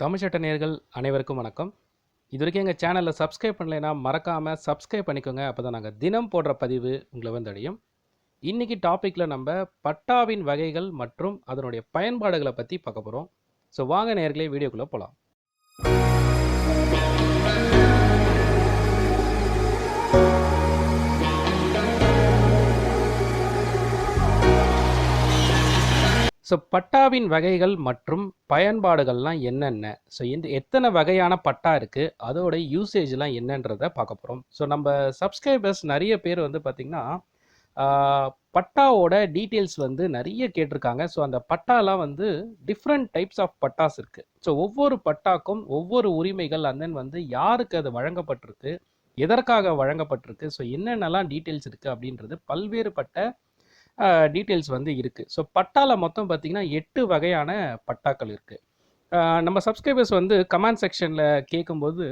தமிழ்ச்சட்ட நேயர்கள் அனைவருக்கும் வணக்கம். இதுவரைக்கும் எங்கள் சேனலில் சப்ஸ்கிரைப் பண்ணலைன்னா மறக்காமல் சப்ஸ்கிரைப் பண்ணிக்கோங்க. அப்போ தான் நாங்கள் தினம் போடுற பதிவு உங்களை வந்து அடையும். இன்றைக்கி டாப்பிக்கில் நம்ம பட்டாவின் வகைகள் மற்றும் அதனுடைய பயன்பாடுகளை பற்றி பார்க்க போகிறோம். ஸோ வாங்க நேயர்களே வீடியோக்குள்ளே போகலாம். ஸோ பட்டாவின் வகைகள் மற்றும் பயன்பாடுகள்லாம் என்னென்ன, ஸோ எத்தனை வகையான பட்டா இருக்குது, அதோட யூசேஜ்லாம் என்னன்றதை பார்க்க போகிறோம். ஸோ நம்ம சப்ஸ்கிரைபர்ஸ் நிறைய பேர் வந்து பார்த்திங்கன்னா பட்டாவோட டீட்டெயில்ஸ் வந்து நிறைய கேட்டிருக்காங்க. ஸோ அந்த பட்டாலாம் வந்து டிஃப்ரெண்ட் டைப்ஸ் ஆஃப் பட்டாஸ் இருக்குது. ஸோ ஒவ்வொரு பட்டாக்கும் ஒவ்வொரு உரிமைகள் அண்ட் வந்து யாருக்கு அது வழங்கப்பட்டிருக்கு, எதற்காக வழங்கப்பட்டிருக்கு, ஸோ என்னென்னலாம் டீட்டெயில்ஸ் இருக்குது அப்படின்றது பல்வேறுபட்ட டீட்டெயில்ஸ் வந்து இருக்குது. ஸோ பட்டாவில் மொத்தம் பார்த்திங்கன்னா 8 வகையான பட்டாக்கள் இருக்குது. நம்ம சப்ஸ்கிரைபர்ஸ் வந்து கமெண்ட் செக்ஷனில் கேட்கும்போது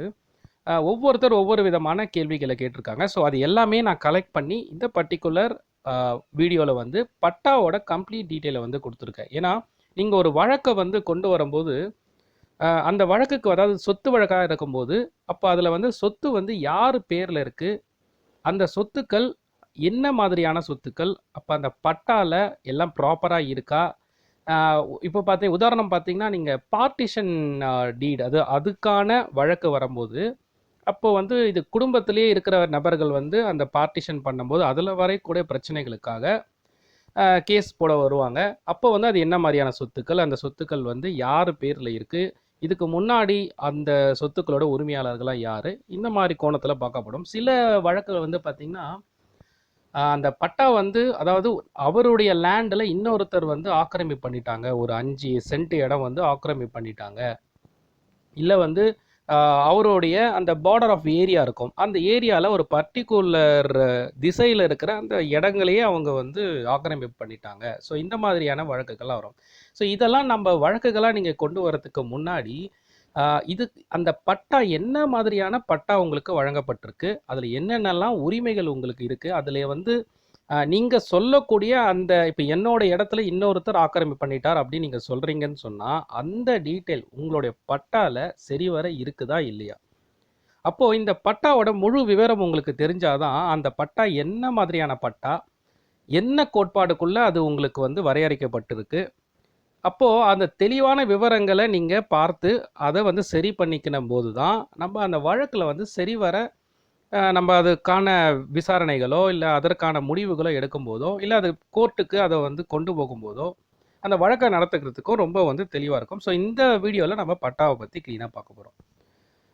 ஒவ்வொருத்தர் ஒவ்வொரு விதமான கேள்விகளை கேட்டிருக்காங்க. ஸோ அது எல்லாமே நான் கலெக்ட் பண்ணி இந்த பர்டிகுலர் வீடியோவில் வந்து பட்டாவோட கம்ப்ளீட் டீட்டெயிலை வந்து கொடுத்துருக்கேன். ஏன்னா நீங்கள் ஒரு வழக்கை வந்து கொண்டு வரும்போது அந்த வழக்குக்கு, அதாவது சொத்து வழக்காக இருக்கும்போது, அப்போ அதில் வந்து சொத்து வந்து யார் பேரில் இருக்குது, அந்த சொத்துக்கள் என்ன மாதிரியான சொத்துக்கள், அப்போ அந்த பட்டாவில் எல்லாம் ப்ராப்பராக இருக்கா. இப்போ உதாரணம் பார்த்தீங்கன்னா, நீங்கள் பார்ட்டிஷன் டீட் அதுக்கான வழக்கு வரும்போது, அப்போது வந்து இது குடும்பத்திலே இருக்கிற நபர்கள் வந்து அந்த பார்ட்டிஷன் பண்ணும்போது அதில் வரக்கூடிய பிரச்சனைகளுக்காக கேஸ் போட வருவாங்க. அப்போ வந்து அது என்ன மாதிரியான சொத்துக்கள், அந்த சொத்துக்கள் வந்து யார் பேரில் இருக்குது, இதுக்கு முன்னாடி அந்த சொத்துக்களோட உரிமையாளர்களாக யார், இந்த மாதிரி கோணத்தில் பார்க்கப்படும். சில வழக்குகள் வந்து பார்த்திங்கன்னா அந்த பட்டா வந்து, அதாவது அவருடைய லேண்டில் இன்னொருத்தர் வந்து ஆக்கிரமிப்பு பண்ணிட்டாங்க, ஒரு 5 சென்ட் இடம் வந்து ஆக்கிரமிப்பு பண்ணிட்டாங்க, இல்லை வந்து அவருடைய அந்த பார்டர் ஆஃப் ஏரியா இருக்கும், அந்த ஏரியாவில் ஒரு பர்டிகுலர் திசையில் இருக்கிற அந்த இடங்களையே அவங்க வந்து ஆக்கிரமிப்பு பண்ணிட்டாங்க. ஸோ இந்த மாதிரியான வழக்குகள்லாம் வரும். ஸோ இதெல்லாம் நம்ம வழக்குகளாக நீங்கள் கொண்டு வரதுக்கு முன்னாடி இது அந்த பட்டா என்ன மாதிரியான பட்டா உங்களுக்கு வழங்கப்பட்டிருக்கு, அதில் என்னென்னலாம் உரிமைகள் உங்களுக்கு இருக்குது, அதில் வந்து நீங்கள் சொல்லக்கூடிய அந்த இப்போ என்னோட இடத்துல இன்னொருத்தர் ஆக்கிரமிப்பு பண்ணிட்டார் அப்படின்னு நீங்கள் சொல்கிறீங்கன்னு சொன்னால் அந்த டீட்டெயில் உங்களுடைய பட்டாவில் சரிவர இருக்குதா இல்லையா. அப்போது இந்த பட்டாவோட முழு விவரம் உங்களுக்கு தெரிஞ்சாதான் அந்த பட்டா என்ன மாதிரியான பட்டா, என்ன கோட்பாடுக்குள்ளே அது உங்களுக்கு வந்து வரையறுக்கப்பட்டிருக்கு. அப்போது அந்த தெளிவான விவரங்களை நீங்கள் பார்த்து அதை வந்து சரி பண்ணிக்கணும் போது தான் நம்ம அந்த வழக்கில் வந்து சரிவர நம்ம அதுக்கான விசாரணைகளோ இல்லை அதற்கான முடிவுகளோ எடுக்கும்போதோ, இல்லை அது கோர்ட்டுக்கு அதை வந்து கொண்டு போகும்போதோ அந்த வழக்கை நடத்துக்கிறதுக்கும் ரொம்ப வந்து தெளிவாக இருக்கும். ஸோ இந்த வீடியோவில் நம்ம பட்டாவை பற்றி க்ளீனாக பார்க்க போகிறோம்.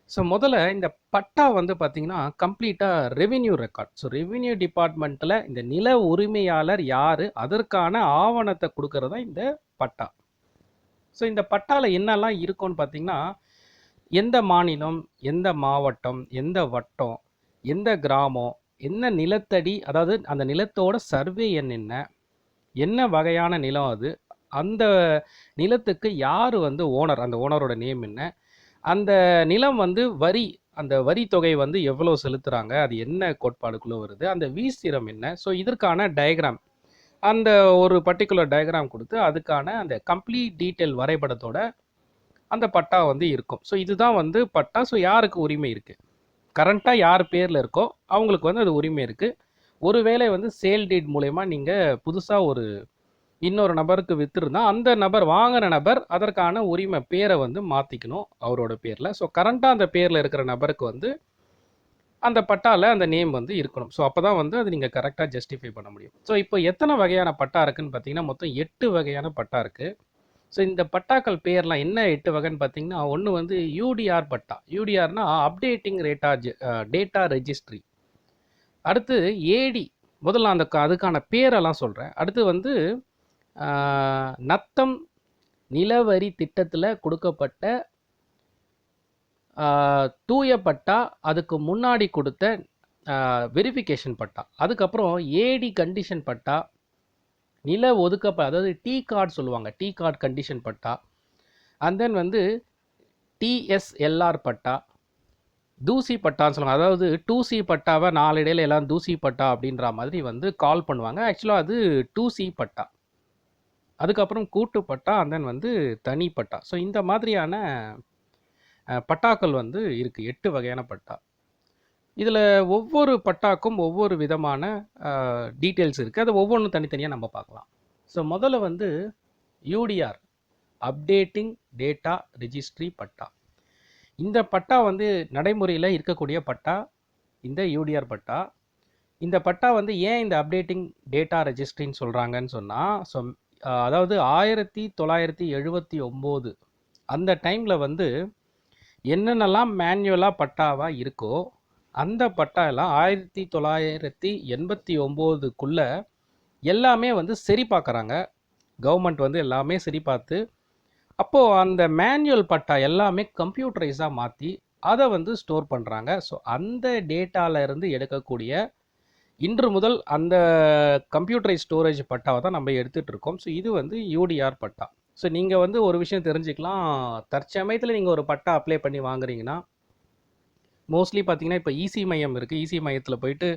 ஸோ முதல்ல இந்த பட்டா வந்து பார்த்திங்கன்னா கம்ப்ளீட்டாக ரெவென்யூ ரெக்கார்ட். ஸோ ரெவென்யூ டிபார்ட்மெண்ட்டில் இந்த நில உரிமையாளர் யார், அதற்கான ஆவணத்தை கொடுக்கறது தான் இந்த பட்டா. ஸோ இந்த பட்டாவில் என்னெல்லாம் இருக்கும்னு பார்த்திங்கன்னா, எந்த மாநிலம், எந்த மாவட்டம், எந்த வட்டம், எந்த கிராமம், என்ன நிலத்தடி, அதாவது அந்த நிலத்தோட சர்வே எண் என்ன, என்ன வகையான நிலம் அது, அந்த நிலத்துக்கு யார் வந்து ஓனர், அந்த ஓனரோட நேம் என்ன, அந்த நிலம் வந்து அந்த வரி தொகை வந்து எவ்வளோ செலுத்துகிறாங்க, அது என்ன கோட்பாடுக்குள்ளே வருது, அந்த வீஸ்திரம் என்ன. ஸோ இதற்கான டயக்ராம், அந்த ஒரு பர்டிகுலர் டயக்ராம் கொடுத்து அதுக்கான அந்த கம்ப்ளீட் டீட்டெயில் வரைபடத்தோட அந்த பட்டா வந்து இருக்கும். ஸோ இதுதான் வந்து பட்டா. ஸோ யாருக்கு உரிமை இருக்குது, கரண்ட்டாக யார் பேரில் இருக்கோ அவங்களுக்கு வந்து அது உரிமை இருக்குது. ஒருவேளை வந்து சேல் டீட் மூலயமா நீங்கள் புதுசாக இன்னொரு நபருக்கு விற்றுருந்தா அந்த நபர், வாங்கின நபர், அதற்கான உரிமை பேரை வந்து மாற்றிக்கணும் அவரோட பேரில். ஸோ கரண்ட்டாக அந்த பேரில் இருக்கிற நபருக்கு வந்து அந்த பட்டாவில் அந்த நேம் வந்து இருக்கணும். ஸோ அப்போ தான் வந்து அது நீங்கள் கரெக்டாக ஜஸ்டிஃபை பண்ண முடியும். ஸோ இப்போ எத்தனை வகையான பட்டா இருக்குதுன்னு பார்த்தீங்கன்னா மொத்தம் 8 வகையான பட்டா இருக்குது. ஸோ இந்த பட்டாக்கள் பேர்லாம் என்ன 8 வகைன்னு பார்த்தீங்கன்னா, ஒன்று வந்து யூடிஆர் பட்டா. யூடிஆர்னா அப்டேட்டிங் டேட்டா ரெஜிஸ்ட்ரி. அடுத்து ஏடி, முதல்ல அதுக்கான பேரெல்லாம் சொல்கிறேன். அடுத்து வந்து நத்தம் நிலவரி திட்டத்தில் கொடுக்கப்பட்ட தூய பட்டா, அதுக்கு முன்னாடி கொடுத்த வெரிஃபிகேஷன் பட்டா. அதுக்கப்புறம் ஏடி கண்டிஷன் பட்டா, நில அதாவது டி கார்டு சொல்லுவாங்க, D card condition patta. And then வந்து டிஎஸ்எல்ஆர் பட்டா, தூசி பட்டான்னு சொல்லுவாங்க. அதாவது 2C பட்டாவை நாளடையில் எல்லாம் தூசி பட்டா அப்படின்ற மாதிரி வந்து கால் பண்ணுவாங்க. ஆக்சுவலாக அது 2C பட்டா. அதுக்கப்புறம் கூட்டு பட்டா, அண்ட் தென் வந்து தனி பட்டா. ஸோ இந்த மாதிரியான பட்டாக்கள் வந்து இருக்குது. 8 வகையான பட்டா. இதில் ஒவ்வொரு பட்டாக்கும் ஒவ்வொரு விதமான டீட்டெயில்ஸ் இருக்குது. அது ஒவ்வொன்றும் தனித்தனியாக நம்ம பார்க்கலாம். ஸோ முதல்ல வந்து யூடிஆர், அப்டேட்டிங் டேட்டா ரெஜிஸ்ட்ரி பட்டா. இந்த பட்டா வந்து நடைமுறையில் இருக்கக்கூடிய பட்டா இந்த யூடிஆர் பட்டா. இந்த பட்டா வந்து ஏன் இந்த அப்டேட்டிங் டேட்டா ரெஜிஸ்ட்ரின்னு சொல்கிறாங்கன்னு சொன்னால், அதாவது 1979 அந்த டைமில் வந்து என்னென்னலாம் மேனுவலாக பட்டாவாக இருக்கோ அந்த பட்டா எல்லாம் 1989க்குள்ள எல்லாமே வந்து சரி பார்க்குறாங்க. கவர்மெண்ட் வந்து எல்லாமே சரி பார்த்து, அப்போது அந்த மேனுவல் பட்டா எல்லாமே கம்ப்யூட்டரைஸாக மாற்றி அதை வந்து ஸ்டோர் பண்ணுறாங்க. ஸோ அந்த டேட்டாவில் இருந்து எடுக்கக்கூடிய இன்று முதல் அந்த கம்ப்யூட்டரைஸ் ஸ்டோரேஜ் பட்டாவை தான் நம்ம எடுத்துகிட்டு இருக்கோம். ஸோ இது வந்து யூடிஆர் பட்டா. ஸோ நீங்கள் வந்து ஒரு விஷயம் தெரிஞ்சுக்கலாம், தற்சமயத்தில் நீங்கள் ஒரு பட்டா அப்ளை பண்ணி வாங்குறீங்கன்னா மோஸ்ட்லி பார்த்தீங்கன்னா இப்போ ஈசி மையம் இருக்குது. ஈசி மையத்தில் போயிட்டு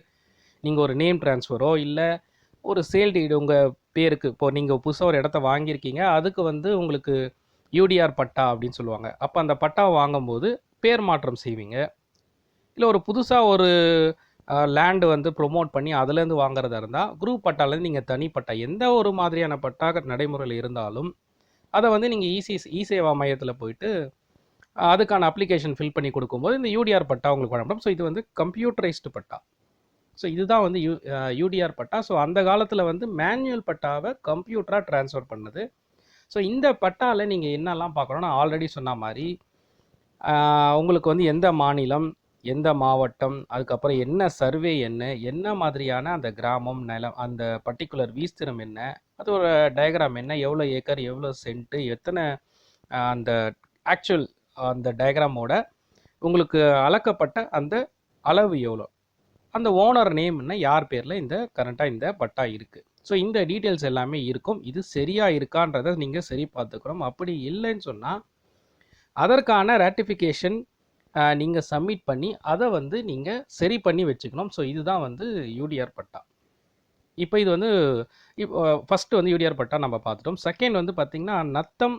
நீங்கள் ஒரு நேம் ட்ரான்ஸ்ஃபரோ இல்லை ஒரு சேல் டீடு உங்கள் பேருக்கு, இப்போது நீங்கள் புதுசாக ஒரு இடத்த வாங்கியிருக்கீங்க, அதுக்கு வந்து உங்களுக்கு யூடிஆர் பட்டா அப்படின்னு சொல்லுவாங்க. அப்போ அந்த பட்டாவை வாங்கும்போது பேர் மாற்றம் செய்வீங்க. இல்லை ஒரு புதுசாக ஒரு லேண்டு வந்து ப்ரொமோட் பண்ணி அதுலேருந்து வாங்குறதா இருந்தால் குரூப் பட்டாலேருந்து நீங்கள் தனி பட்டா, எந்த ஒரு மாதிரியான பட்டா நடைமுறையில் இருந்தாலும் அதை வந்து நீங்கள் இ சேவா மையத்தில் போயிட்டு அதுக்கான அப்ளிகேஷன் ஃபில் பண்ணி கொடுக்கும்போது இந்த யூடிஆர் பட்டா உங்களுக்கு வழங்கப்படும். ஸோ இது வந்து கம்ப்யூட்டரைஸ்டு பட்டா. ஸோ இதுதான் வந்து யூடிஆர் பட்டா. ஸோ அந்த காலத்தில் வந்து மேனுவல் பட்டாவை கம்ப்யூட்டராக ட்ரான்ஸ்ஃபர் பண்ணுது. ஸோ இந்த பட்டாவில் நீங்கள் என்னெல்லாம் பார்க்கணும்னா, ஆல்ரெடி சொன்ன மாதிரி உங்களுக்கு வந்து எந்த மாநிலம், எந்த மாவட்டம், அதுக்கப்புறம் என்ன சர்வே என்ன மாதிரியான அந்த கிராமம், நிலம், அந்த பர்டிகுலர் வீஸ்திரம் என்ன, அது ஒரு டயக்ராம் என்ன, எவ்வளோ ஏக்கர், எவ்வளோ சென்ட்டு, எத்தனை அந்த ஆக்சுவல் அந்த டயக்ராமோட உங்களுக்கு அளக்கப்பட்ட அந்த அளவு எவ்வளோ, அந்த ஓனர் நேம் என்ன, யார் பேரில் இந்த கரண்ட்டாக இந்த பட்டா இருக்குது. ஸோ இந்த டீட்டெயில்ஸ் எல்லாமே இருக்கும். இது சரியாக இருக்கான்றதை நீங்கள் சரி பார்த்துக்கணும். அப்படி இல்லைன்னு சொன்னால் அதற்கான ரேட்டிஃபிகேஷன் நீங்கள் சப்மிட் பண்ணி அதை வந்து நீங்கள் சரி பண்ணி வச்சுக்கணும். ஸோ இதுதான் வந்து யூடிஆர் பட்டா. இப்போ இது வந்து ஃபஸ்ட்டு வந்து யூடிஆர் பட்டா நம்ம பார்த்துட்டோம். செகண்ட் வந்து பார்த்திங்கன்னா, நத்தம்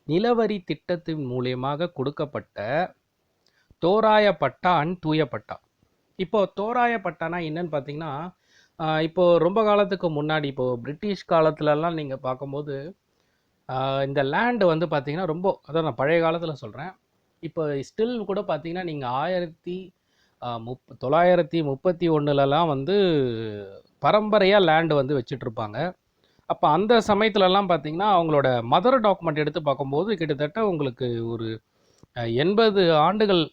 நிலவரி திட்டத்தின் மூலியமாக கொடுக்கப்பட்ட தோராய பட்டா அண்ட் தூய பட்டா. இப்போது தோராய பட்டானா என்னன்னு பார்த்தீங்கன்னா, இப்போது ரொம்ப காலத்துக்கு முன்னாடி, இப்போது பிரிட்டிஷ் காலத்துலலாம் நீங்கள் பார்க்கும்போது இந்த லேண்டு வந்து பார்த்திங்கன்னா ரொம்ப, அதான் நான் பழைய காலத்தில் சொல்கிறேன், இப்போ ஸ்டில் கூட பார்த்தீங்கன்னா நீங்கள் 1931லலாம் வந்து பரம்பரையாக லேண்டு வந்து வச்சிட்ருப்பாங்க. அப்போ அந்த சமயத்துலலாம் பார்த்தீங்கன்னா அவங்களோட மதர் டாக்குமெண்ட் எடுத்து பார்க்கும்போது கிட்டத்தட்ட உங்களுக்கு ஒரு 80 ஆண்டுகள்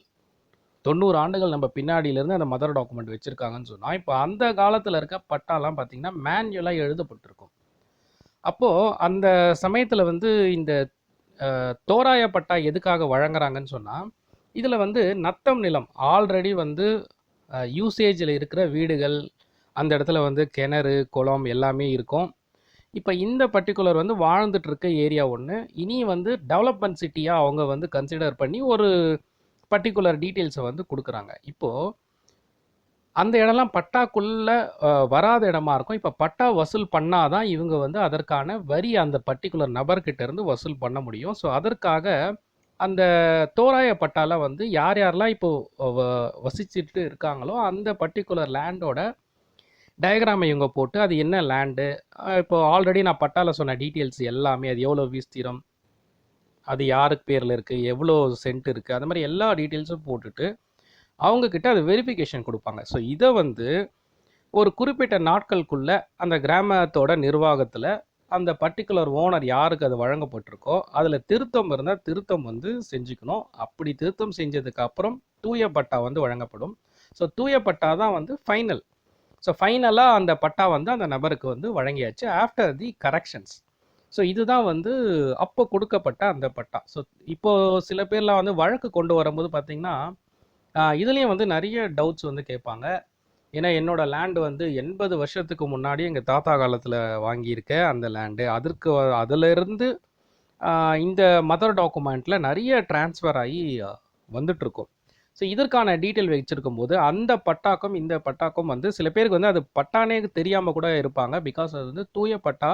90 ஆண்டுகள் நம்ம பின்னாடியிலேருந்து அந்த மதர் டாக்குமெண்ட் வச்சுருக்காங்கன்னு சொன்னால், இப்போ அந்த காலத்தில் இருக்க பட்டாலாம் பார்த்திங்கன்னா மேனுவலாக எழுதப்பட்டிருக்கும். அப்போது அந்த சமயத்தில் வந்து இந்த தோராய பட்டா எதுக்காக வழங்குறாங்கன்னு சொன்னால், இதில் வந்து நத்தம் நிலம் ஆல்ரெடி வந்து யூசேஜில் இருக்கிற வீடுகள், அந்த இடத்துல வந்து கிணறு, குளம் எல்லாமே இருக்கும். இப்போ இந்த பர்டிகுலர் வந்து வாழ்ந்துட்டு இருக்க ஏரியா ஒன்று, இனி வந்து டெவலப்மெண்ட் சிட்டியாக அவங்க வந்து கன்சிடர் பண்ணி ஒரு பர்டிகுலர் டீட்டெயில்ஸை வந்து கொடுக்குறாங்க. இப்போது அந்த இடம்லாம் பட்டாக்குள்ளே வராத இடமா இருக்கும். இப்போ பட்டா வசூல் பண்ணாதான் இவங்க வந்து அதற்கான வரி அந்த பர்டிகுலர் நபர்கிட்ட இருந்து வசூல் பண்ண முடியும். ஸோ அதற்காக அந்த தோராய பட்டால வந்து யார் யாரெல்லாம் இப்போது வசிச்சுட்டு இருக்காங்களோ அந்த பர்டிகுலர் லேண்டோட டயக்ராமை இவங்க போட்டு அது என்ன லேண்டு, இப்போ ஆல்ரெடி நான் பட்டாவில் சொன்ன டீட்டெயில்ஸ் எல்லாமே, அது எவ்வளோ விஸ்தீரம், அது யாருக்கு பேரில் இருக்குது, எவ்வளோ சென்ட் இருக்குது, அது மாதிரி எல்லா டீட்டெயில்ஸும் போட்டுட்டு அவங்கக்கிட்ட அது வெரிஃபிகேஷன் கொடுப்பாங்க. ஸோ இதை வந்து ஒரு குறிப்பிட்ட நாட்களுக்குள்ளே அந்த கிராமத்தோட நிர்வாகத்தில் அந்த பர்டிகுலர் ஓனர் யாருக்கு அது வழங்கப்பட்டிருக்கோ அதில் திருத்தம் இருந்தால் திருத்தம் வந்து செஞ்சுக்கணும். அப்படி திருத்தம் செஞ்சதுக்கு அப்புறம் தூய பட்டா வந்து வழங்கப்படும். ஸோ தூய பட்டா தான் வந்து ஃபைனல். ஸோ ஃபைனலாக அந்த பட்டா வந்து அந்த நபருக்கு வந்து வழங்கியாச்சு ஆஃப்டர் தி கரெக்ஷன்ஸ். ஸோ இதுதான் வந்து அப்போ கொடுக்கப்பட்ட அந்த பட்டா. ஸோ இப்போது சில பேர்லாம் வந்து வழக்கு கொண்டு வரும்போது பார்த்திங்கன்னா இதுலேயும் வந்து நிறைய டவுட்ஸ் வந்து கேட்பாங்க. ஏன்னா என்னோடய லேண்டு வந்து 80 வருஷத்துக்கு முன்னாடி எங்கள் தாத்தா காலத்தில் வாங்கியிருக்கேன் அந்த லேண்டு. அதிலிருந்து இந்த மதர் டாக்குமெண்ட்டில் நிறைய டிரான்ஸ்ஃபர் ஆகி வந்துட்டுருக்கும். ஸோ இதற்கான டீட்டெயில் வச்சுருக்கும் போது அந்த பட்டாக்கும் இந்த பட்டாக்கும் வந்து சில பேருக்கு வந்து அது பட்டானே தெரியாமல் கூட இருப்பாங்க. பிகாஸ் அது வந்து தூய பட்டா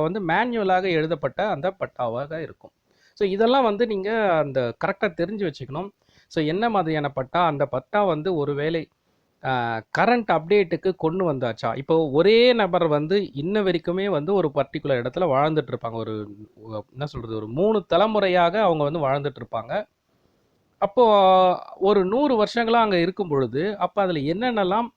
வந்து மேனுவலாக எழுதப்பட்ட அந்த பட்டாவாக இருக்கும். ஸோ இதெல்லாம் வந்து நீங்கள் அந்த கரெக்டாக தெரிஞ்சு வச்சுக்கணும். ஸோ என்ன மாதிரியான பட்டா, அந்த பட்டா வந்து ஒருவேளை கரண்ட் அப்டேட்டுக்கு கொண்டு வந்தாச்சா? இப்போ ஒரே நபர் வந்து இன்ன வரைக்குமே வந்து ஒரு பர்ட்டிகுலர் இடத்துல வாழ்ந்துட்டு இருப்பாங்க. ஒரு என்ன சொல்கிறது, ஒரு 3 தலைமுறையாக அவங்க வந்து வாழ்ந்துட்டு இருப்பாங்க. அப்போ ஒரு 100 வருஷங்களா அங்க இருக்கும் பொழுது, அப்ப அதுல என்னென்னலாம்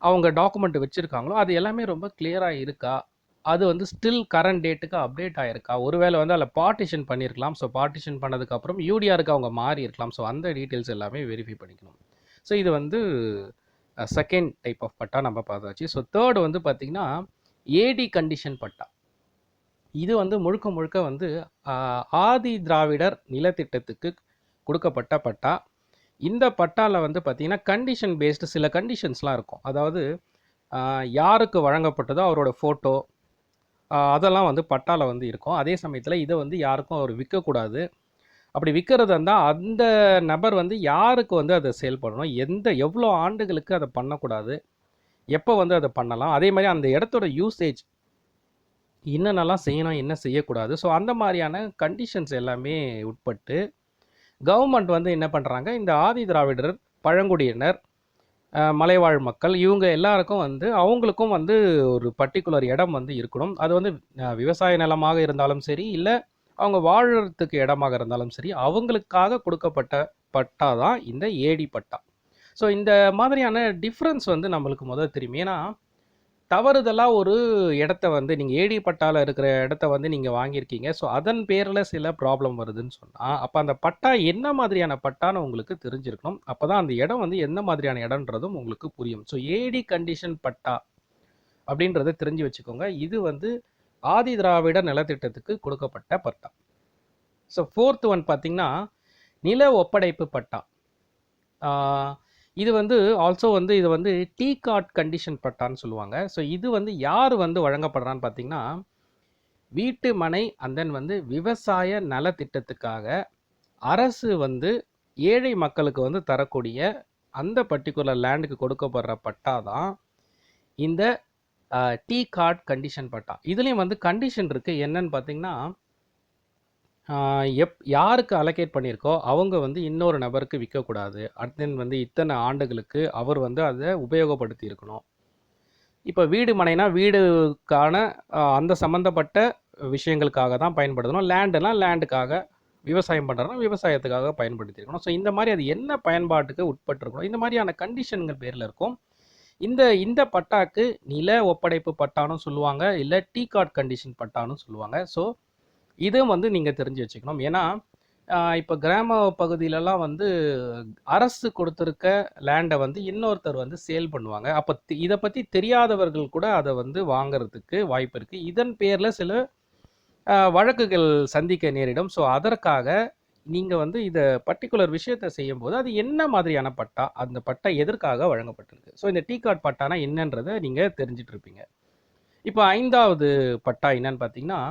அவங்க டாக்குமெண்ட் வச்சிருக்காங்களோ, அது எல்லாமே ரொம்ப கிளியரா இருக்கா? அது வந்து ஸ்டில் கரண்ட் டேட்டுக்கு அப்டேட் ஆயிருக்கா? ஒருவேளை வந்து அதில பார்ட்டிஷன் பண்ணியிருக்கலாம். ஸோ பார்ட்டிஷன் பண்ணதுக்கப்புறம் யூடிஆருக்கு அவங்க மாறி இருக்கலாம். ஸோ அந்த டீட்டெயில்ஸ் எல்லாமே வெரிஃபை பண்ணிக்கணும். ஸோ இது வந்து செகண்ட் டைப் ஆஃப் பட்டா நம்ம பார்த்தாச்சு. ஸோ தேர்ட் வந்து பார்த்தீங்கன்னா, ஏடி கண்டிஷன் பட்டா. இது வந்து முழுக்க முழுக்க வந்து ஆதி திராவிடர் நிலத்திட்டத்துக்கு கொடுக்கப்பட்ட பட்டா. இந்த பட்டாவில் வந்து பார்த்தீங்கன்னா கண்டிஷன் பேஸ்டு சில கண்டிஷன்ஸ்லாம் இருக்கும். அதாவது யாருக்கு வழங்கப்பட்டதோ அவரோட ஃபோட்டோ அதெல்லாம் வந்து பட்டாவில் வந்து இருக்கும். அதே சமயத்தில் இதை வந்து யாருக்கும் அவர் விற்கக்கூடாது. அப்படி விற்கிறதா இருந்தால் அந்த நபர் வந்து யாருக்கு வந்து அதை செயல்படணும், எவ்வளோ ஆண்டுகளுக்கு அதை பண்ணக்கூடாது, எப்போ வந்து அதை பண்ணலாம், அதே மாதிரி அந்த இடத்தோட யூசேஜ் என்னென்னலாம் செய்யணும், என்ன செய்யக்கூடாது. ஸோ அந்த மாதிரியான கண்டிஷன்ஸ் எல்லாமே உட்பட்டு கவர்மெண்ட் வந்து என்ன பண்ணுறாங்க, இந்த ஆதி திராவிடர், பழங்குடியினர், மலைவாழ் மக்கள் இவங்க எல்லாருக்கும் வந்து அவங்களுக்கும் வந்து ஒரு பர்டிகுலர் இடம் வந்து இருக்கணும். அது வந்து விவசாய நிலமாக இருந்தாலும் சரி, இல்லை அவங்க வாழறதுக்கு இடமாக இருந்தாலும் சரி, அவங்களுக்காக கொடுக்கப்பட்ட பட்டா தான் இந்த ஏடி பட்டா. ஸோ இந்த மாதிரியான டிஃப்ரென்ஸ் வந்து நம்மளுக்கு முதல் தெரியும். ஏன்னா தவறுதலாக ஒரு இடத்த வந்து நீங்கள் ஏடி பட்டாவில் இருக்கிற இடத்த வந்து நீங்கள் வாங்கியிருக்கீங்க. ஸோ அதன் பேரில் சில ப்ராப்ளம் வருதுன்னு சொன்னால், அப்போ அந்த பட்டா என்ன மாதிரியான பட்டான்னு உங்களுக்கு தெரிஞ்சிருக்கணும். அப்போ தான் அந்த இடம் வந்து எந்த மாதிரியான இடம்ன்றதும் உங்களுக்கு புரியும். ஸோ ஏடி கண்டிஷன் பட்டா அப்படின்றத தெரிஞ்சு வச்சுக்கோங்க. இது வந்து ஆதி திராவிட நிலத்திட்டத்துக்கு கொடுக்கப்பட்ட பட்டா. ஸோ ஃபோர்த் ஒன் பார்த்தீங்கன்னா, நில ஒப்படைப்பு பட்டா. இது வந்து ஆல்சோ வந்து இது வந்து டீ கார்ட் கண்டிஷன் பட்டான்னு சொல்லுவாங்க. ஸோ இது வந்து யார் வந்து வழங்கப்படுறான்னு பார்த்தீங்கன்னா, வீட்டு மனை அண்ட் தென் வந்து விவசாய நலத்திட்டத்துக்காக அரசு வந்து ஏழை மக்களுக்கு வந்து தரக்கூடிய அந்த பர்டிகுலர் லேண்டுக்கு கொடுக்கப்படுற பட்டா தான் இந்த டீ கார்ட் கண்டிஷன் பட்டா. இதுலேயும் வந்து கண்டிஷன் இருக்குது. என்னன்னு பார்த்தீங்கன்னா, யாருக்கு அலோகேட் பண்ணியிருக்கோ அவங்க வந்து இன்னொரு நபருக்கு விற்கக்கூடாது. தென் வந்து இத்தனை ஆண்டுகளுக்கு அவர் வந்து அதை உபயோகப்படுத்தி இருக்கணும். இப்போ வீடு மனைனா வீடுக்கான அந்த சம்மந்தப்பட்ட விஷயங்களுக்காக தான் பயன்படுத்தணும். லேண்டுனா லேண்டுக்காக, விவசாயம் பண்ணுறதுனா விவசாயத்துக்காக பயன்படுத்தியிருக்கணும். ஸோ இந்த மாதிரி அது என்ன பயன்பாட்டுக்கு உட்பட்டிருக்கணும், இந்த மாதிரியான கண்டிஷன்கள் பேரில் இருக்கும். இந்த பட்டாக்கு நில ஒப்படைப்பு பட்டானும் சொல்லுவாங்க, இல்லை டீ கார்ட் கண்டிஷன் பட்டானும் சொல்லுவாங்க. ஸோ இதுவும் வந்து நீங்கள் தெரிஞ்சு வச்சுக்கணும். ஏன்னா இப்போ கிராம பகுதியிலலாம் வந்து அரசு கொடுத்துருக்க லேண்டை வந்து இன்னொருத்தர் வந்து சேல் பண்ணுவாங்க. அப்போ இதை பற்றி தெரியாதவர்கள் கூட அதை வந்து வாங்கிறதுக்கு வாய்ப்பு இருக்குது. இதன் பேரில் சில வழக்குகள் சந்திக்க நேரிடும். ஸோ அதற்காக நீங்கள் வந்து இதை பர்டிகுலர் விஷயத்தை செய்யும்போது அது என்ன மாதிரியான பட்டா, அந்த பட்டா எதற்காக வழங்கப்பட்டிருக்கு, ஸோ இந்த டீ கார்ட் பட்டானா என்னன்றதை நீங்கள் தெரிஞ்சிட்டு இருப்பீங்க. இப்போ 5வது பட்டா என்னன்னு பார்த்தீங்கன்னா,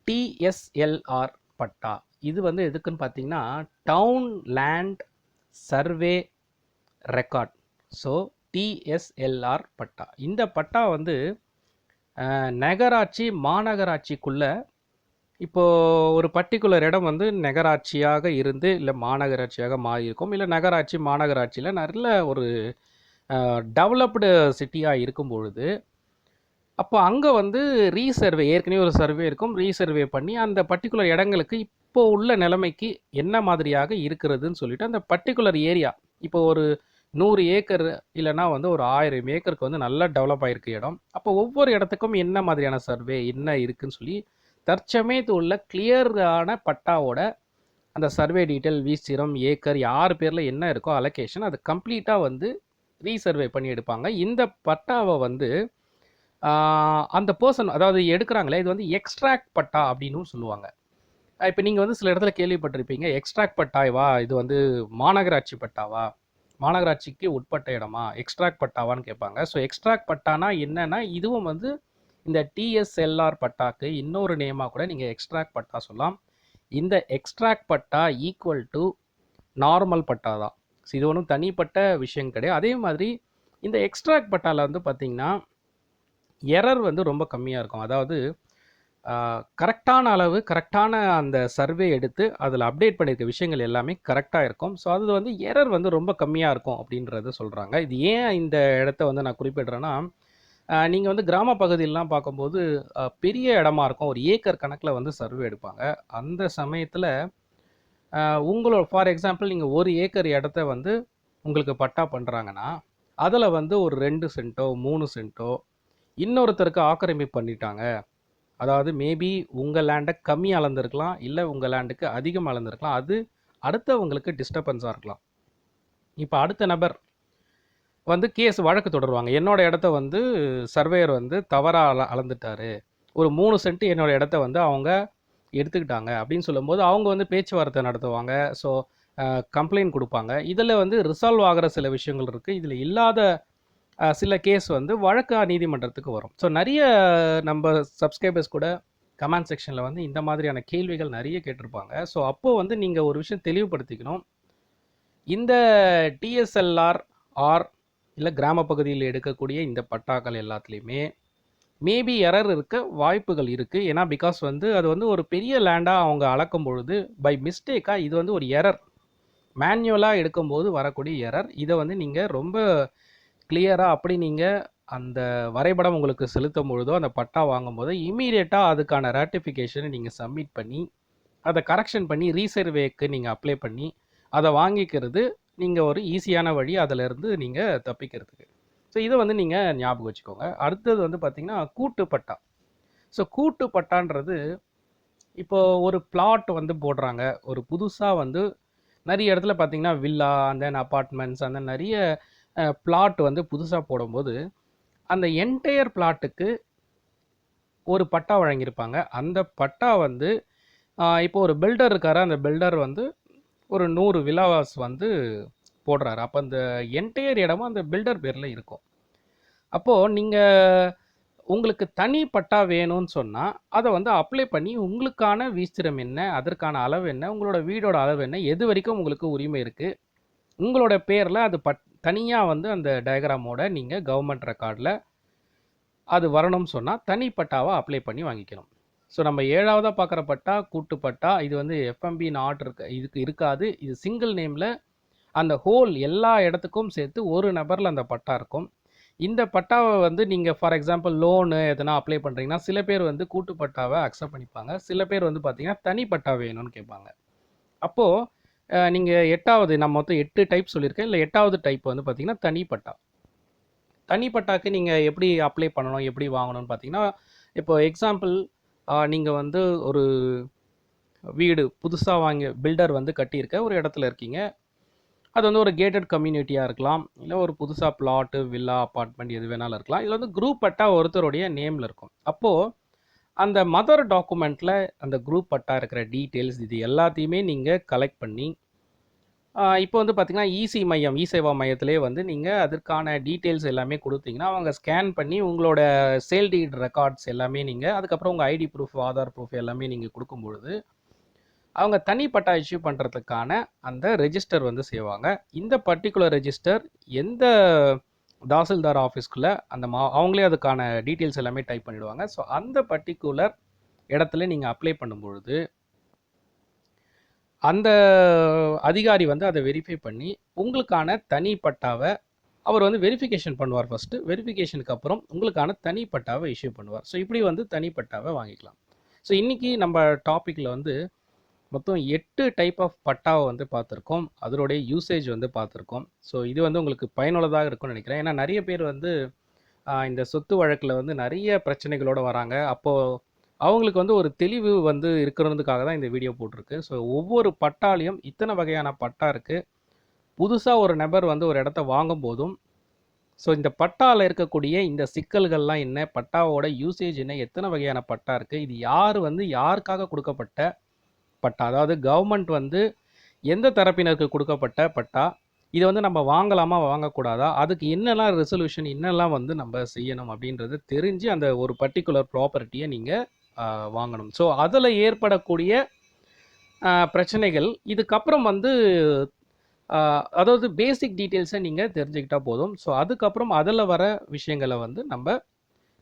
டிஎஸ்எல்ஆர் பட்டா. இது வந்து எதுக்குன்னு பார்த்தீங்கன்னா, town land survey record. So TSLR patta. இந்த பட்டா வந்து நகராட்சி மாநகராட்சிக்குள்ள இப்போது ஒரு பர்டிகுலர் இடம் வந்து நகராட்சியாக இருந்து இல்லை மாநகராட்சியாக மாறியிருக்கும், இல்லை நகராட்சி மாநகராட்சியில் நல்ல ஒரு டெவலப்டு சிட்டியாக இருக்கும் பொழுது அப்போ அங்கே வந்து ரீசர்வே, ஏற்கனவே ஒரு சர்வே இருக்கும், ரீசர்வே பண்ணி அந்த பர்டிகுலர் இடங்களுக்கு இப்போ உள்ள நிலைமைக்கு என்ன மாதிரியாக இருக்கிறதுன்னு சொல்லிட்டு அந்த பர்டிகுலர் ஏரியா, இப்போ ஒரு 100 ஏக்கர் இல்லைனா வந்து ஒரு 1000 ஏக்கருக்கு வந்து நல்லா டெவலப் ஆகிருக்கு இடம். அப்போ ஒவ்வொரு இடத்துக்கும் என்ன மாதிரியான சர்வே என்ன இருக்குதுன்னு சொல்லி தற்சமயத்து உள்ள கிளியரான பட்டாவோட அந்த சர்வே டீட்டெயில், வீஸ்திரம், ஏக்கர், யார் பேரில் என்ன இருக்கோ அலோகேஷன், அது கம்ப்ளீட்டாக வந்து ரீசர்வே பண்ணி எடுப்பாங்க. இந்த பட்டாவை வந்து அந்த பர்சன், அதாவது எடுக்கிறாங்களே, இது வந்து எக்ஸ்ட்ராக்ட் பட்டா அப்படின்னு சொல்லுவாங்க. இப்போ நீங்கள் வந்து சில இடத்துல கேள்விப்பட்டிருப்பீங்க, எக்ஸ்ட்ராக்ட் பட்டாவா, இது வந்து மாநகராட்சி பட்டாவா, மாநகராட்சிக்கு உட்பட்ட இடமா, எக்ஸ்ட்ராக்ட் பட்டாவான்னு கேட்பாங்க. ஸோ எக்ஸ்ட்ராக்ட் பட்டானா என்னன்னா, இதுவும் வந்து இந்த டிஎஸ்எல்ஆர் பட்டாக்கு இன்னொரு நேமாக கூட நீங்கள் எக்ஸ்ட்ராக்ட் பட்டா சொல்லலாம். இந்த extract patta equal to normal patta தான். ஸோ இது ஒன்றும் தனிப்பட்ட விஷயம் கிடையாது. அதே மாதிரி இந்த எக்ஸ்ட்ராக்ட் பட்டாவில் வந்து பார்த்திங்கன்னா எரர் வந்து ரொம்ப கம்மியாக இருக்கும். அதாவது கரெக்டான அளவு, கரெக்டான அந்த சர்வே எடுத்து அதில் அப்டேட் பண்ணியிருக்க விஷயங்கள் எல்லாமே கரெக்டாக இருக்கும். ஸோ அது வந்து எரர் வந்து ரொம்ப கம்மியாக இருக்கும் அப்படின்றத சொல்கிறாங்க. இது ஏன் இந்த இடத்த வந்து நான் குறிப்பிடுறேன்னா, நீங்கள் வந்து கிராம பகுதியிலலாம் பார்க்கும்போது பெரிய இடமா இருக்கும். ஒரு ஏக்கர் கணக்கில் வந்து சர்வே எடுப்பாங்க. அந்த சமயத்தில் உங்களோட ஃபார் எக்ஸாம்பிள் நீங்கள் ஒரு ஏக்கர் இடத்த வந்து உங்களுக்கு பட்டா பண்ணுறாங்கன்னா, அதில் வந்து ஒரு 2 சென்ட்டோ 3 சென்ட்டோ இன்னொருத்தருக்கு ஆக்கிரமிப்பு பண்ணிட்டாங்க. அதாவது மேபி உங்கள் லேண்டை கம்மி அளந்திருக்கலாம், இல்லை உங்கள் லேண்டுக்கு அதிகம் அளந்திருக்கலாம். அது அடுத்தவங்களுக்கு டிஸ்டர்பன்ஸாக இருக்கலாம். இப்போ அடுத்த நபர் வந்து கேஸ் வழக்கு தொடருவாங்க. என்னோட இடத்த வந்து சர்வேயர் வந்து தவறாக அளந்துட்டாரு, ஒரு 3 சென்ட் என்னோட இடத்த வந்து அவங்க எடுத்துக்கிட்டாங்க அப்படின்னு சொல்லும்போது அவங்க வந்து பேச்சுவார்த்தை நடத்துவாங்க. ஸோ கம்ப்ளைண்ட் கொடுப்பாங்க. இதில் வந்து ரிசால்வ் ஆகிற சில விஷயங்கள் இருக்குது. இதில் இல்லாத சில கேஸ் வந்து வழக்கா நீதிமன்றத்துக்கு வரும். ஸோ நிறைய நம்ம சப்ஸ்கிரைபர்ஸ் கூட கமெண்ட் செக்ஷனில் வந்து இந்த மாதிரியான கேள்விகள் நிறைய கேட்டிருப்பாங்க. ஸோ அப்போது வந்து நீங்கள் ஒரு விஷயம் தெளிவுபடுத்திக்கணும். இந்த டிஎஸ்எல்ஆர் ஆர் இல்லை கிராம பகுதியில் எடுக்கக்கூடிய இந்த பட்டாக்கள் எல்லாத்துலேயுமே மேபி எரர் இருக்க வாய்ப்புகள் இருக்குது. ஏன்னா பிகாஸ் வந்து அது வந்து ஒரு பெரிய லேண்டாக அவங்க அளக்கும் பொழுது பை மிஸ்டேக்காக இது வந்து ஒரு எரர், மேன்யுவலாக எடுக்கும்போது வரக்கூடிய எரர். இதை வந்து நீங்கள் ரொம்ப கிளியராக அப்படி நீங்கள் அந்த வரைபடம் உங்களுக்கு செலுத்தும் பொழுதோ அந்த பட்டா வாங்கும்போது இமீடியட்டாக அதுக்கான ரேட்டிஃபிகேஷனை நீங்கள் சப்மிட் பண்ணி அதை கரெக்ஷன் பண்ணி ரீசர்வேக்கு நீங்கள் அப்ளை பண்ணி அதை வாங்கிக்கிறது நீங்கள் ஒரு ஈஸியான வழி அதிலிருந்து நீங்கள் தப்பிக்கிறதுக்கு. ஸோ இதை வந்து நீங்கள் ஞாபகம் வச்சுக்கோங்க. அடுத்தது வந்து பார்த்திங்கன்னா கூட்டு பட்டா. ஸோ கூட்டு பட்டான்றது இப்போ ஒரு பிளாட் வந்து போடுறாங்க. ஒரு புதுசாக வந்து நிறைய இடத்துல பார்த்திங்கன்னா வில்லா அண்ட் தென் அப்பார்ட்மெண்ட்ஸ் அந்த நிறைய பிளாட் வந்து புதுசாக போடும்போது அந்த என்டையர் பிளாட்டுக்கு ஒரு பட்டா வழங்கியிருப்பாங்க. அந்த பட்டா வந்து இப்போ ஒரு பில்டர் இருக்காரு, அந்த பில்டர் வந்து ஒரு 100 வில்லாவாஸ் வந்து போடுறாரு. அப்போ அந்த என்டையர் இடமும் அந்த பில்டர் பேரில் இருக்கும். அப்போது நீங்கள் உங்களுக்கு தனி பட்டா வேணும்னு சொன்னால் அதை வந்து அப்ளை பண்ணி உங்களுக்கான வீஸ்திரம் என்ன, அதற்கான அளவு என்ன, உங்களோட வீடோட அளவு என்ன, எது வரைக்கும் உங்களுக்கு உரிமை இருக்குது, உங்களோட பேரில் அது தனியாக வந்து அந்த டயக்ராமோட நீங்கள் கவர்மெண்ட் ரெக்கார்டில் அது வரணும்னு சொன்னால் தனி பட்டாவை அப்ளை பண்ணி வாங்கிக்கணும். ஸோ நம்ம 7ஆவதாக பார்க்குற பட்டா கூட்டு பட்டா. இது வந்து எஃப்எம்பி நாட் இதுக்கு இருக்காது. இது சிங்கிள் நேமில் அந்த ஹோல் எல்லா இடத்துக்கும் சேர்த்து ஒரு நபரில் அந்த பட்டா இருக்கும். இந்த பட்டாவை வந்து நீங்கள் ஃபார் எக்ஸாம்பிள் லோனு எதனா அப்ளை பண்ணுறீங்கன்னா சில பேர் வந்து கூட்டு பட்டாவை அக்செப்ட் பண்ணிப்பாங்க, சில பேர் வந்து பார்த்திங்கன்னா தனி பட்டா வேணும்னு கேட்பாங்க. அப்போது நீங்கள் 8ஆவது, நான் மொத்தம் 8 டைப் சொல்லியிருக்கேன், இல்லை 8ஆவது டைப் வந்து பார்த்திங்கன்னா தனி பட்டா. தனி பட்டாக்கு நீங்கள் எப்படி அப்ளை பண்ணணும், எப்படி வாங்கணும்னு பார்த்தீங்கன்னா, இப்போ எக்ஸாம்பிள் நீங்கள் வந்து ஒரு வீடு புதுசாக வாங்கி பில்டர் வந்து கட்டியிருக்க ஒரு இடத்துல இருக்கீங்க. அது வந்து ஒரு கேட்டட் கம்யூனிட்டியாக இருக்கலாம், இல்லை ஒரு புதுசாக பிளாட்டு வில்லா அப்பார்ட்மெண்ட் எது வேணாலும் இருக்கலாம். இதில் வந்து குரூப் பட்டா ஒருத்தருடைய நேமில் இருக்கும். அப்போது அந்த மதர் டாக்குமெண்ட்டில் அந்த குரூப் பட்டா இருக்கிற டீட்டெயில்ஸ் இது எல்லாத்தையுமே நீங்கள் கலெக்ட் பண்ணி இப்போ வந்து பார்த்திங்கன்னா இசி மையம், இ சேவா மையத்திலே வந்து நீங்கள் அதற்கான டீட்டெயில்ஸ் எல்லாமே கொடுத்தீங்கன்னா அவங்க ஸ்கேன் பண்ணி உங்களோட சேல் டீட் ரெக்கார்ட்ஸ் எல்லாமே நீங்கள், அதுக்கப்புறம் உங்கள் ஐடி ப்ரூஃப், ஆதார் ப்ரூஃப் எல்லாமே நீங்கள் கொடுக்கும்பொழுது அவங்க தனி பட்டா இஷ்யூ பண்ணுறதுக்கான அந்த ரெஜிஸ்டர் வந்து செய்வாங்க. இந்த பர்டிகுலர் ரெஜிஸ்டர் எந்த தாசில்தார் ஆஃபீஸ்க்குள்ளே அந்த அவங்களே அதுக்கான டீட்டெயில்ஸ் எல்லாமே டைப் பண்ணிவிடுவாங்க. ஸோ அந்த பர்டிகுலர் இடத்துல நீங்கள் அப்ளை பண்ணும்பொழுது அந்த அதிகாரி வந்து அதை வெரிஃபை பண்ணி உங்களுக்கான தனி பட்டாவை அவர் வந்து வெரிஃபிகேஷன் பண்ணுவார். ஃபஸ்ட்டு வெரிஃபிகேஷனுக்கு அப்புறம் உங்களுக்கான தனி பட்டாவை இஷ்யூ பண்ணுவார். ஸோ இப்படி வந்து தனி பட்டாவை வாங்கிக்கலாம். ஸோ இன்றைக்கி நம்ம டாப்பிக்கில் வந்து மொத்தம் 8 டைப் ஆஃப் பட்டாவை வந்து பார்த்துருக்கோம், அதனுடைய யூசேஜ் வந்து பார்த்துருக்கோம். ஸோ இது வந்து உங்களுக்கு பயனுள்ளதாக இருக்கும்னு நினைக்கிறேன். ஏன்னா நிறைய பேர் வந்து இந்த சொத்து வழக்கில் வந்து நிறைய பிரச்சனைகளோடு வராங்க. அப்போது அவங்களுக்கு வந்து ஒரு தெளிவு வந்து இருக்கிறதுக்காக தான் இந்த வீடியோ போட்டிருக்கு. ஸோ ஒவ்வொரு பட்டாலையும் இத்தனை வகையான பட்டா இருக்குது. புதுசாக ஒரு நபர் வந்து ஒரு இடத்த வாங்கும் போதும் ஸோ இந்த பட்டாவில் இருக்கக்கூடிய இந்த சிக்கல்கள்லாம் என்ன, பட்டாவோட யூசேஜ் என்ன, எத்தனை வகையான பட்டா இருக்குது, இது யார் வந்து யாருக்காக கொடுக்கப்பட்ட பட்டா, அதாவது கவர்மெண்ட் வந்து எந்த தரப்பினருக்கு கொடுக்கப்பட்ட பட்டா, இதை வந்து நம்ம வாங்கலாமா வாங்கக்கூடாதா, அதுக்கு என்னெல்லாம் ரெசல்யூஷன் என்னெல்லாம் வந்து நம்ம செய்யணும் அப்படின்றது தெரிஞ்சு அந்த ஒரு பர்டிகுலர் ப்ராப்பர்ட்டியை நீங்கள் வாங்கணும். ஸோ அதில் ஏற்படக்கூடிய பிரச்சனைகள் இதுக்கப்புறம் வந்து அதாவது பேசிக் டீட்டெயில்ஸை நீங்கள் தெரிஞ்சுக்கிட்டால் போதும். ஸோ அதுக்கப்புறம் அதில் வர விஷயங்களை வந்து நம்ம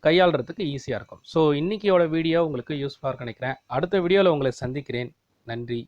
கையாளுறதுக்கு ஈஸியாக இருக்கும். ஸோ இன்றைக்கியோட வீடியோ உங்களுக்கு யூஸ்ஃபுல்லாக நினைக்கிறேன். அடுத்த வீடியோவில் உங்களை சந்திக்கிறேன். நன்றி.